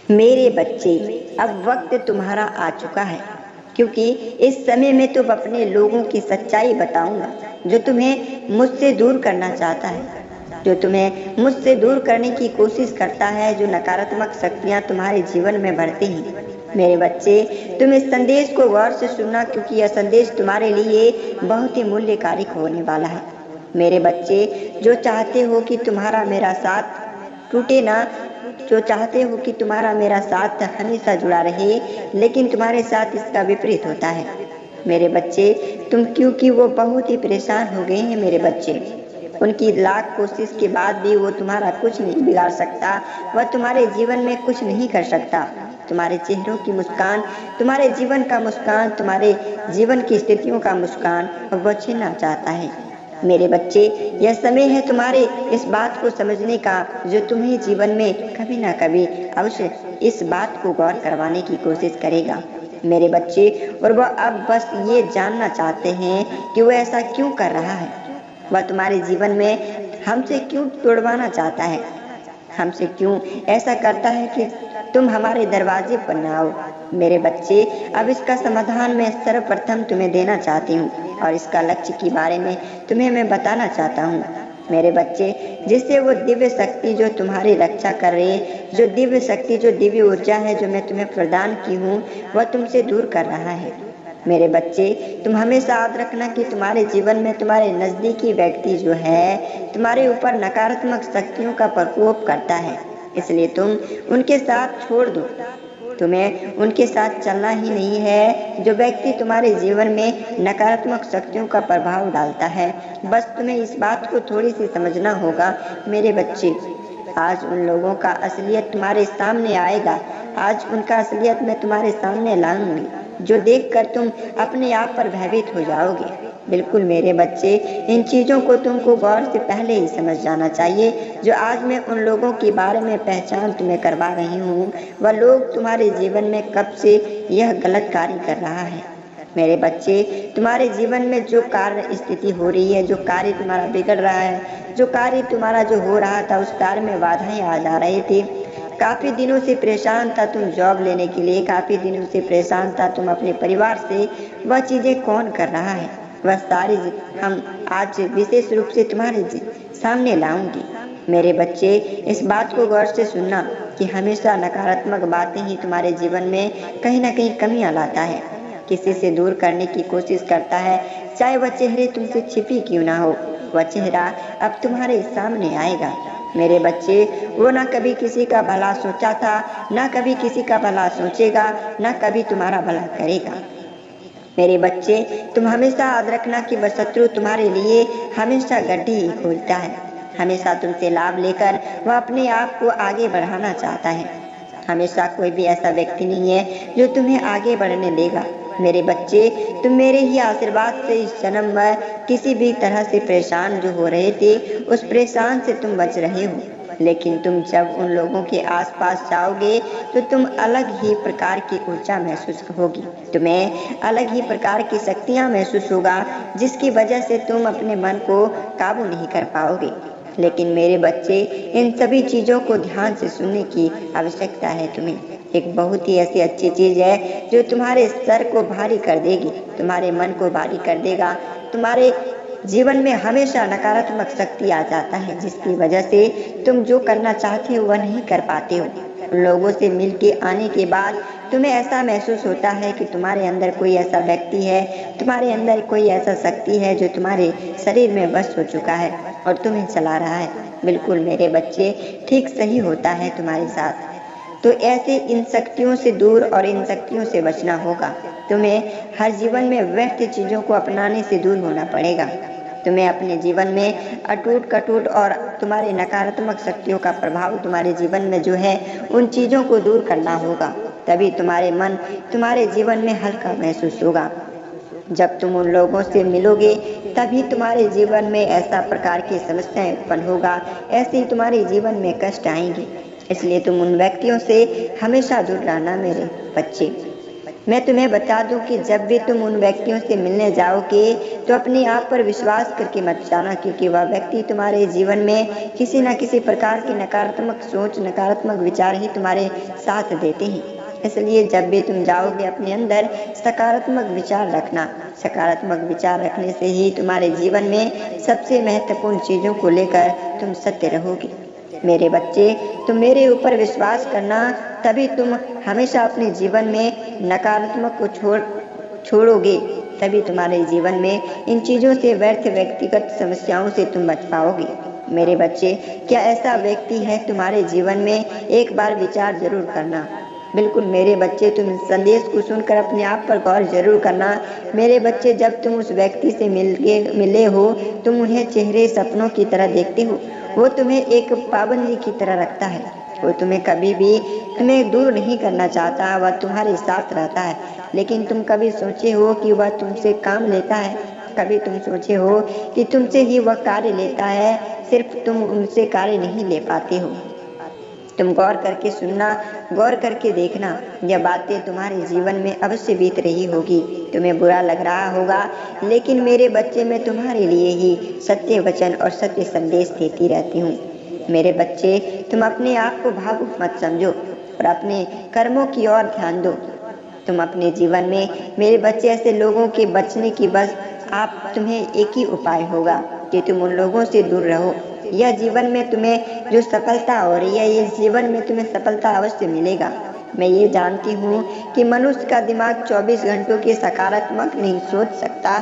मेरे बच्चे, अब वक्त तुम्हारा आ चुका है, क्योंकि इस समय में तुम अपने लोगों की सच्चाई बताऊंगा जो तुम्हें मुझसे दूर करना चाहता है, जो तुम्हें मुझसे दूर करने की कोशिश करता है, जो नकारात्मक शक्तियां तुम्हारे जीवन में भरती हैं। मेरे बच्चे, तुम इस संदेश को गौर से सुनना, क्योंकि यह संदेश तुम्हारे लिए बहुत ही मूल्यकारी होने वाला है। मेरे बच्चे, जो चाहते हो कि तुम्हारा मेरा साथ टूटे ना, जो चाहते हो कि तुम्हारा मेरा साथ हमेशा जुड़ा रहे, लेकिन तुम्हारे साथ इसका विपरीत होता है। मेरे बच्चे, क्योंकि वो बहुत ही परेशान हो गए हैं। मेरे बच्चे, उनकी लाख कोशिश के बाद भी वो तुम्हारा कुछ नहीं बिगाड़ सकता, वह तुम्हारे जीवन में कुछ नहीं कर सकता। तुम्हारे चेहरों की मुस्कान, तुम्हारे जीवन का मुस्कान, तुम्हारे जीवन की स्थितियों का मुस्कान वह छीनना चाहता है। मेरे बच्चे, यह समय है तुम्हारे इस बात को समझने का, जो तुम्हें जीवन में कभी ना कभी अवश्य इस बात को गौर करवाने की कोशिश करेगा। मेरे बच्चे, और वह अब बस ये जानना चाहते हैं कि वह ऐसा क्यों कर रहा है। वह तुम्हारे जीवन में हमसे क्यों तोड़वाना चाहता है, हमसे क्यों ऐसा करता है कि तुम हमारे दरवाजे पर ना आओ। मेरे बच्चे, अब इसका समाधान मैं सर्वप्रथम तुम्हें देना चाहती हूँ, और इसका लक्ष्य के बारे में तुम्हें मैं बताना चाहता हूँ। मेरे बच्चे, जिससे वो दिव्य शक्ति जो तुम्हारी रक्षा कर रही है, जो दिव्य शक्ति, जो दिव्य ऊर्जा है जो मैं तुम्हें प्रदान की हूँ, वह तुमसे दूर कर रहा है। मेरे बच्चे, तुम हमेशा याद रखना कि तुम्हारे जीवन में तुम्हारे नजदीकी व्यक्ति जो है तुम्हारे ऊपर नकारात्मक शक्तियों का प्रकोप करता है, इसलिए तुम उनके साथ छोड़ दो। तुम्हें उनके साथ चलना ही नहीं है। जो व्यक्ति तुम्हारे जीवन में नकारात्मक शक्तियों का प्रभाव डालता है, बस तुम्हें इस बात को थोड़ी सी समझना होगा। मेरे बच्चे, आज उन लोगों का असलियत तुम्हारे सामने आएगा, आज उनका असलियत मैं तुम्हारे सामने लाऊंगी, जो देखकर तुम अपने आप पर भयभीत हो जाओगे। बिल्कुल मेरे बच्चे, इन चीज़ों को तुमको गौर से पहले ही समझ जाना चाहिए। जो आज मैं उन लोगों के बारे में पहचान तुम्हें करवा रही हूँ, वह लोग तुम्हारे जीवन में कब से यह गलत कार्य कर रहा है। मेरे बच्चे, तुम्हारे जीवन में जो कार्य स्थिति हो रही है, जो कार्य तुम्हारा बिगड़ रहा है, जो कार्य तुम्हारा जो हो रहा था, उस कार्य में बाधाएं आ जा रही थी। काफ़ी दिनों से परेशान था तुम जॉब लेने के लिए, काफ़ी दिनों से परेशान था तुम अपने परिवार से। वह चीज़ें कौन कर रहा है, वह सारी हम आज विशेष रूप से तुम्हारे सामने लाऊंगी। मेरे बच्चे, इस बात को गौर से सुनना कि हमेशा नकारात्मक बातें ही तुम्हारे जीवन में कहीं ना कहीं कमियां लाता है, किसी से दूर करने की कोशिश करता है, चाहे वह चेहरे तुमसे छिपी क्यों ना हो, वह चेहरा अब तुम्हारे सामने आएगा। मेरे बच्चे, वो ना कभी किसी का भला सोचा था, ना कभी किसी का भला सोचेगा, ना कभी तुम्हारा भला करेगा। मेरे बच्चे, तुम हमेशा याद रखना कि वह शत्रु तुम्हारे लिए हमेशा गड्ढे ही खोलता है। हमेशा तुमसे लाभ लेकर वह अपने आप को आगे बढ़ाना चाहता है। हमेशा कोई भी ऐसा व्यक्ति नहीं है जो तुम्हें आगे बढ़ने देगा। मेरे बच्चे, तुम मेरे ही आशीर्वाद से इस जन्म में किसी भी तरह से परेशान जो हो रहे थे, उस परेशान से तुम बच रहे हो। लेकिन तुम जब उन लोगों के आसपास जाओगे तो तुम अलग ही प्रकार की ऊर्जा महसूस होगी, तुम्हें अलग ही प्रकार की शक्तियाँ महसूस होगा, जिसकी वजह से तुम अपने मन को काबू नहीं कर पाओगे। लेकिन मेरे बच्चे, इन सभी चीज़ों को ध्यान से सुनने की आवश्यकता है। तुम्हें एक बहुत ही ऐसी अच्छी चीज़ है जो तुम्हारे सर को भारी कर देगी, तुम्हारे मन को भारी कर देगा। तुम्हारे जीवन में हमेशा नकारात्मक शक्ति आ जाता है, जिसकी वजह से तुम जो करना चाहते हो वह नहीं कर पाते हो। लोगों से मिल के आने के बाद तुम्हें ऐसा महसूस होता है कि तुम्हारे अंदर कोई ऐसा व्यक्ति है, तुम्हारे अंदर कोई ऐसा शक्ति है जो तुम्हारे शरीर में बस हो चुका है और तुम्हें चला रहा है। बिल्कुल मेरे बच्चे, ठीक सही होता है तुम्हारे साथ। तो ऐसे इन शक्तियों से दूर और इन शक्तियों से बचना होगा। तुम्हें हर जीवन में व्यर्थ चीज़ों को अपनाने से दूर होना पड़ेगा। तुम्हें अपने जीवन में अटूट कटूट और तुम्हारे नकारात्मक शक्तियों का प्रभाव तुम्हारे जीवन में जो है, उन चीज़ों को दूर करना होगा। तभी तुम्हारे मन तुम्हारे जीवन में हल्का महसूस होगा। जब तुम उन लोगों से मिलोगे तभी तुम्हारे जीवन में ऐसा प्रकार की समस्याएं उत्पन्न होगा, ऐसे ही तुम्हारे जीवन में कष्ट आएंगे। इसलिए तुम उन व्यक्तियों से हमेशा दूर रहना मेरे बच्चे। मैं तुम्हें बता दूं कि जब भी तुम उन व्यक्तियों से मिलने जाओगे तो अपने आप पर विश्वास करके मत जाना, क्योंकि वह व्यक्ति तुम्हारे जीवन में किसी न किसी प्रकार की नकारात्मक सोच, नकारात्मक विचार ही तुम्हारे साथ देते हैं। इसलिए जब भी तुम जाओगे अपने अंदर सकारात्मक विचार रखना। सकारात्मक विचार रखने से ही तुम्हारे जीवन में सबसे महत्वपूर्ण चीज़ों को लेकर तुम सत्य रहोगे। मेरे बच्चे, तुम मेरे ऊपर विश्वास करना, तभी तुम हमेशा अपने जीवन में नकारात्मक को छोड़ोगे, तभी तुम्हारे जीवन में इन चीज़ों से, व्यर्थ व्यक्तिगत समस्याओं से तुम बच पाओगे। मेरे बच्चे, क्या ऐसा व्यक्ति है तुम्हारे जीवन में? एक बार विचार जरूर करना। बिल्कुल मेरे बच्चे, तुम इस संदेश को सुनकर अपने आप पर गौर जरूर करना। मेरे बच्चे, जब तुम उस व्यक्ति से मिले हो, तुम उन्हें चेहरे सपनों की तरह देखते हो। वो तुम्हें एक पाबंदी की तरह रखता है। वो तुम्हें कभी भी तुम्हें दूर नहीं करना चाहता, वह तुम्हारे साथ रहता है। लेकिन तुम कभी सोचे हो कि वह तुमसे काम लेता है? कभी तुम सोचे हो कि तुमसे ही वह कार्य लेता है? सिर्फ तुम उनसे कार्य नहीं ले पाते हो। तुम गौर करके सुनना, गौर करके देखना, यह बातें तुम्हारे जीवन में अवश्य बीत रही होगी। तुम्हें बुरा लग रहा होगा, लेकिन मेरे बच्चे, मैं तुम्हारे लिए ही सत्य वचन और सत्य संदेश देती रहती हूँ। मेरे बच्चे, तुम अपने आप को भावुक मत समझो और अपने कर्मों की ओर ध्यान दो। तुम अपने जीवन में, मेरे बच्चे, ऐसे लोगों के बचने की बस तुम्हें एक ही उपाय होगा कि तुम उन लोगों से दूर रहो। यह जीवन में तुम्हें जो सफलता हो रही है, ये जीवन में तुम्हें सफलता अवश्य मिलेगा। मैं ये जानती हूँ कि मनुष्य का दिमाग 24 घंटों के सकारात्मक नहीं सोच सकता,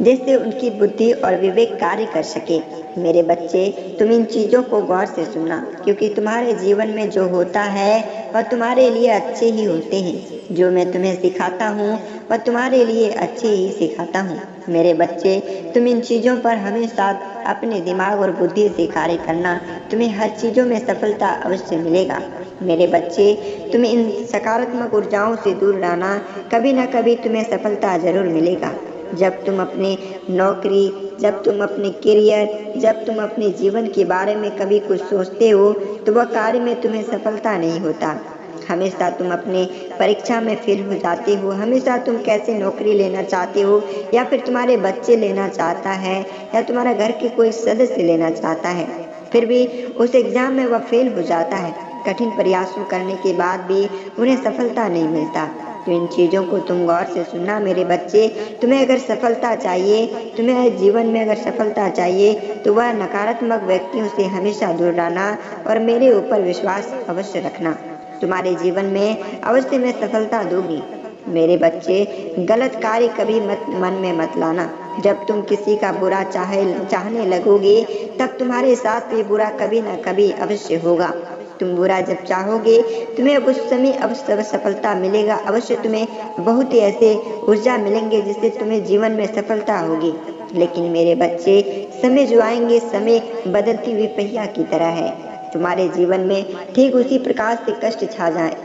जिससे उनकी बुद्धि और विवेक कार्य कर सके। मेरे बच्चे, तुम इन चीज़ों को गौर से सुनना, क्योंकि तुम्हारे जीवन में जो होता है वह तुम्हारे लिए अच्छे ही होते हैं। जो मैं तुम्हें सिखाता हूँ वह तुम्हारे लिए अच्छे ही सिखाता हूँ। मेरे बच्चे, तुम इन चीज़ों पर हमेशा अपने दिमाग और बुद्धि से कार्य करना, तुम्हें हर चीज़ों में सफलता अवश्य मिलेगा। मेरे बच्चे, तुम इन सकारात्मक ऊर्जाओं से दूर रहना, कभी न कभी तुम्हें सफलता जरूर मिलेगा। जब तुम अपनी नौकरी, जब तुम अपने करियर, जब तुम अपने जीवन के बारे में कभी कुछ सोचते हो तो वह कार्य में तुम्हें सफलता नहीं होता। हमेशा तुम अपने परीक्षा में फेल हो जाते हो। हमेशा तुम कैसे नौकरी लेना चाहते हो, या फिर तुम्हारे बच्चे लेना चाहता है, या तुम्हारा घर के कोई सदस्य लेना चाहता है, फिर भी उस एग्जाम में वह फेल हो जाता है। कठिन प्रयासों करने के बाद भी उन्हें सफलता नहीं मिलता। तो इन चीज़ों को तुम गौर से सुनना। मेरे बच्चे, तुम्हें अगर सफलता चाहिए, तुम्हें जीवन में अगर सफलता चाहिए, तो वह नकारात्मक व्यक्तियों से हमेशा दूर रहना और मेरे ऊपर विश्वास अवश्य रखना। तुम्हारे जीवन में अवश्य मैं सफलता दूंगी। मेरे बच्चे, गलत कार्य कभी मन में मत लाना। जब तुम किसी का बुरा चाहने लगोगे, तब तुम्हारे साथ भी बुरा कभी न कभी अवश्य होगा। तुम बुरा जब चाहोगे, तुम्हें उस समय अवश्य सफलता मिलेगा। अवश्य तुम्हें बहुत ही ऐसे ऊर्जा मिलेंगे जिससे तुम्हें जीवन में सफलता होगी। लेकिन मेरे बच्चे, समय जो आएंगे, समय बदलती हुई पहिया की तरह है। तुम्हारे जीवन में ठीक उसी प्रकार से कष्ट छा जाए।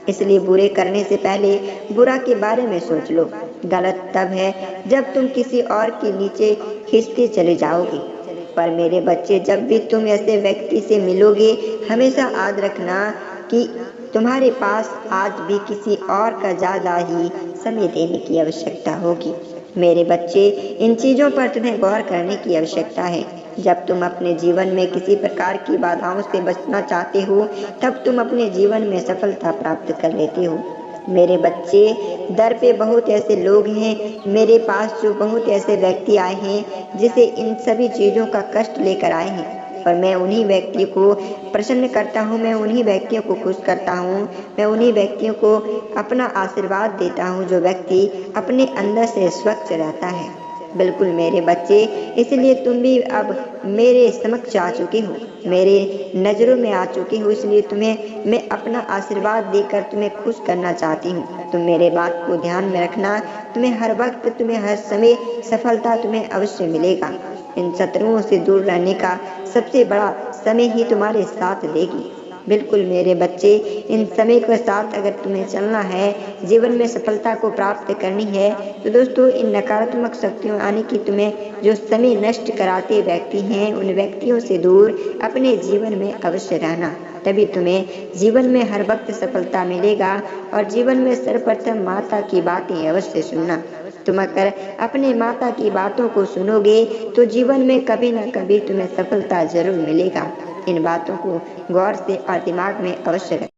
इसलिए बुरे करने से पहले बुरा के बारे में सोच लो। गलत तब है जब तुम किसी और के नीचे खींचते चले जाओगे। पर मेरे बच्चे, जब भी तुम ऐसे व्यक्ति से मिलोगे, हमेशा याद रखना कि तुम्हारे पास आज भी किसी और का ज़्यादा ही समय देने की आवश्यकता होगी। मेरे बच्चे, इन चीज़ों पर तुम्हें गौर करने की आवश्यकता है। जब तुम अपने जीवन में किसी प्रकार की बाधाओं से बचना चाहते हो, तब तुम अपने जीवन में सफलता प्राप्त कर लेते हो। मेरे बच्चे, दर पे बहुत ऐसे लोग हैं, मेरे पास जो बहुत ऐसे व्यक्ति आए हैं जिसे इन सभी चीज़ों का कष्ट लेकर आए हैं, और मैं उन्हीं व्यक्तियों को प्रसन्न करता हूँ, मैं उन्हीं व्यक्तियों को खुश करता हूँ, मैं उन्हीं व्यक्तियों को अपना आशीर्वाद देता हूँ जो व्यक्ति अपने अंदर से स्वच्छ रहता है। बिल्कुल मेरे बच्चे, इसलिए तुम भी अब मेरे समक्ष आ चुके हो, मेरे नज़रों में आ चुके हो। इसलिए तुम्हें मैं अपना आशीर्वाद देकर तुम्हें खुश करना चाहती हूँ। तुम मेरे बात को ध्यान में रखना। तुम्हें हर वक्त, तुम्हें हर समय सफलता तुम्हें अवश्य मिलेगा। इन शत्रुओं से दूर रहने का सबसे बड़ा समय ही तुम्हारे साथ देगी। बिल्कुल मेरे बच्चे, इन समय के साथ अगर तुम्हें चलना है, जीवन में सफलता को प्राप्त करनी है, तो दोस्तों इन नकारात्मक शक्तियों यानी कि तुम्हें जो समय नष्ट कराते व्यक्ति हैं, उन व्यक्तियों से दूर अपने जीवन में अवश्य रहना। तभी तुम्हें जीवन में हर वक्त सफलता मिलेगा। और जीवन में सर्वप्रथम माता की बातें अवश्य सुनना। तुम अगर अपने माता की बातों को सुनोगे तो जीवन में कभी न कभी तुम्हें सफलता जरूर मिलेगा। इन बातों को गौर से और दिमाग में अवश्य रखें।